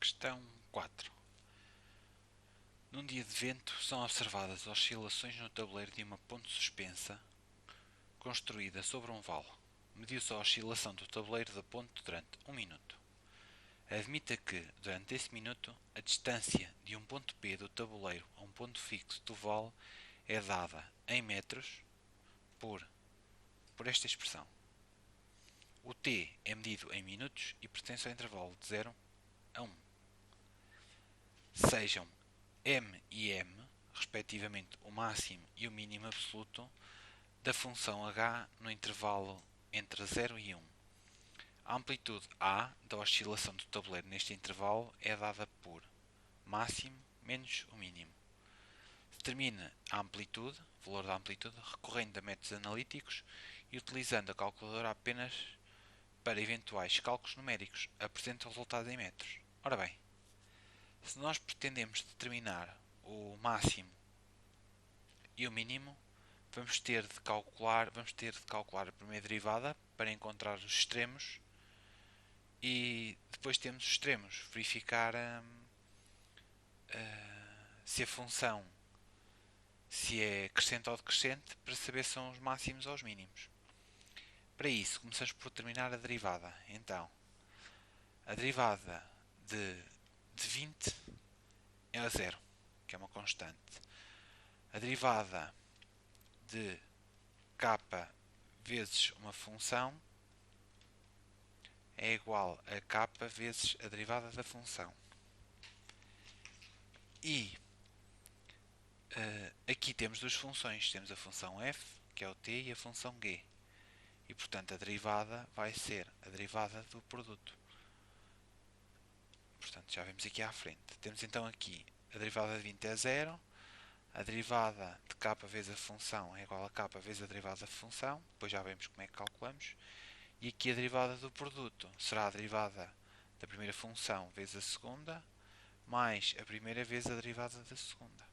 Questão 4. Num dia de vento são observadas oscilações no tabuleiro de uma ponte suspensa construída sobre um vale. Mediu-se a oscilação do tabuleiro da ponte durante 1 minuto. Admita que, durante esse minuto, a distância de um ponto P do tabuleiro a um ponto fixo do vale é dada em metros por esta expressão. O T é medido em minutos e pertence ao intervalo de 0 a 1. Sejam m e m, respectivamente o máximo e o mínimo absoluto, da função h no intervalo entre 0 e 1. A amplitude A da oscilação do tabuleiro neste intervalo é dada por máximo menos o mínimo. Determine a amplitude, o valor da amplitude, recorrendo a métodos analíticos e utilizando a calculadora apenas para eventuais cálculos numéricos. Apresente o resultado em metros. Ora bem, se nós pretendemos determinar o máximo e o mínimo, vamos ter de calcular a primeira derivada para encontrar os extremos e depois temos os extremos, verificar se a função se é crescente ou decrescente para saber se são os máximos ou os mínimos. Para isso, começamos por determinar a derivada. Então, a derivada de 20 é a 0, que é uma constante. A derivada de k vezes uma função é igual a k vezes a derivada da função. E aqui temos duas funções. Temos a função f, que é o t, e a função g. E, portanto, a derivada vai ser a derivada do produto. Portanto, já vemos aqui à frente. Temos então aqui a derivada de 20 é 0. A derivada de k vezes a função é igual a k vezes a derivada da função. Depois já vemos como é que calculamos. E aqui a derivada do produto será a derivada da primeira função vezes a segunda, mais a primeira vezes a derivada da segunda.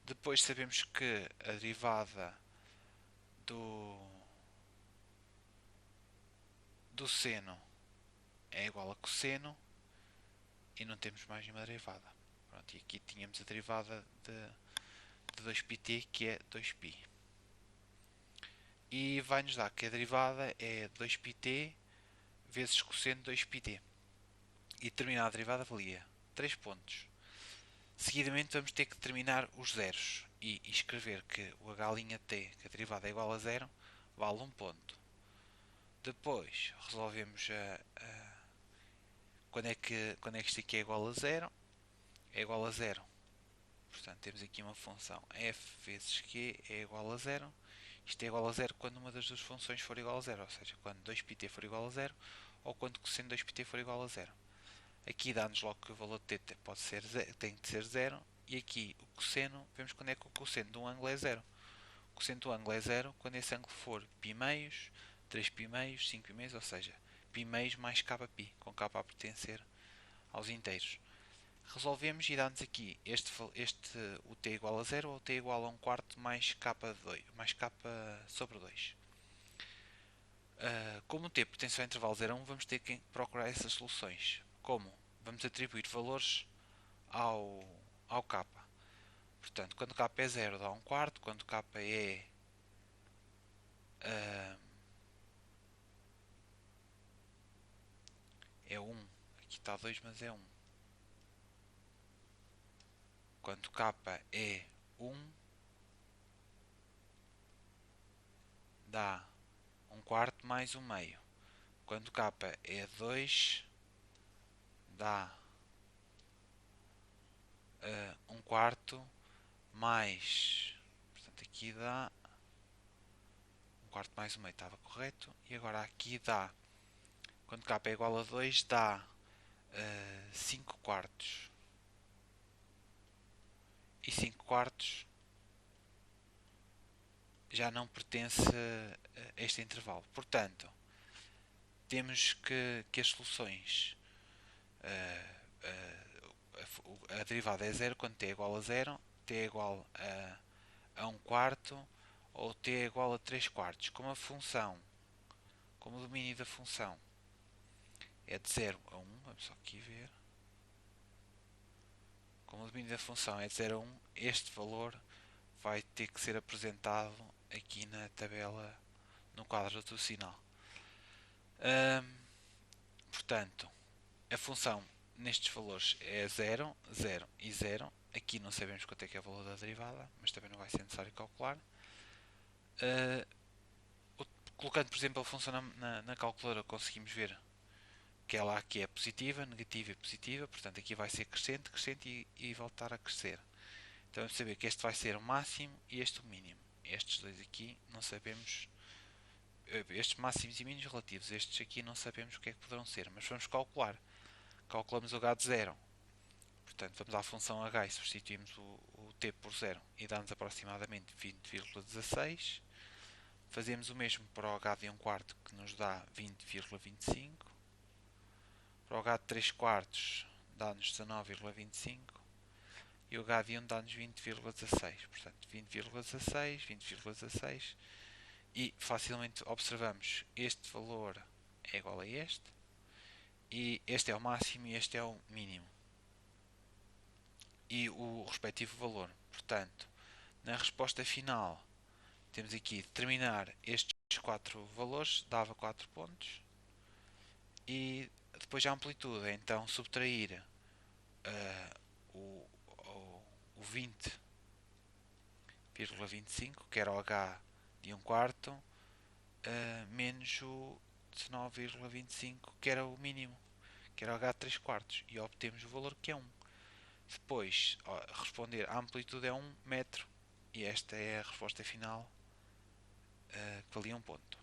Depois sabemos que a derivada do seno é igual a cosseno e não temos mais nenhuma derivada. Pronto, e aqui tínhamos a derivada de 2πt, que é 2π. E vai-nos dar que a derivada é 2πt vezes cosseno de 2πt. E determinar a derivada valia 3 pontos. Seguidamente vamos ter que determinar os zeros e escrever que o h'T, que a derivada é igual a 0, vale 1 ponto. Depois resolvemos quando é que isto aqui é igual a 0. É igual a 0. Portanto, temos aqui uma função f vezes g é igual a 0. Isto é igual a 0 quando uma das duas funções for igual a 0, ou seja, quando 2πt for igual a 0 ou quando cosseno de 2πt for igual a 0. Aqui dá-nos logo que o valor de t tem de ser 0 e aqui o cosseno, vemos quando é que o cosseno de um ângulo é 0. O cosseno do ângulo é 0 quando esse ângulo for π meios, 3π meios, 5π meios, ou seja, π meios mais kπ, com k a pertencer aos inteiros. Resolvemos e dá-nos aqui o t igual a 0 ou t igual a 1 quarto mais k sobre 2. Como o t pertence ao intervalo 0 a 1, vamos ter que procurar essas soluções. Como? Vamos atribuir valores ao k. Portanto, quando k é 0 dá 1 quarto, quando k é 1, aqui está 2, mas é 1. Quando k é 1, dá 1 quarto mais 1 meio. Quando k é 2, dá 1 quarto mais, portanto aqui dá 1 quarto mais 1 meio, estava correto. E agora aqui dá, quando k é igual a 2, dá 5 quartos. E 5 quartos já não pertence a este intervalo. Portanto, temos que as soluções, a derivada é 0 quando t é igual a 0, t é igual a 1 quarto ou t é igual a 3 quartos. Como o domínio da função é de 0 a 1, vamos só aqui ver. Como o domínio da função é de 0 a 1, este valor vai ter que ser apresentado aqui na tabela, no quadro do sinal. Portanto, a função nestes valores é 0, 0 e 0. Aqui não sabemos quanto é que é o valor da derivada, mas também não vai ser necessário calcular. Colocando, por exemplo, a função na calculadora, conseguimos ver que ela aqui é positiva, negativa e positiva. Portanto, aqui vai ser crescente, crescente e voltar a crescer. Então, vamos saber que este vai ser o máximo e este o mínimo. Estes dois aqui não sabemos. Estes máximos e mínimos relativos. Estes aqui não sabemos o que é que poderão ser, mas vamos calcular. Calculamos o H de 0. Portanto, vamos à função H e substituímos o t por 0 e dá-nos aproximadamente 20,16. Fazemos o mesmo para o H de 1 quarto, que nos dá 20,25. Para o H de 3 quartos dá-nos 19,25. E o H de 1 dá-nos 20,16. Portanto, 20,16, 20,16. E facilmente observamos este valor é igual a este. E este é o máximo e este é o mínimo. E o respectivo valor. Portanto, na resposta final, temos aqui determinar estes 4 valores, dava 4 pontos. E depois a amplitude é então subtrair o 20,25, que era o H de 1 quarto, menos o 19,25, que era o mínimo, que era o H de 3 quartos. E obtemos o valor que é 1. Depois, responder a amplitude é 1 metro. E esta é a resposta final, que valia 1 ponto.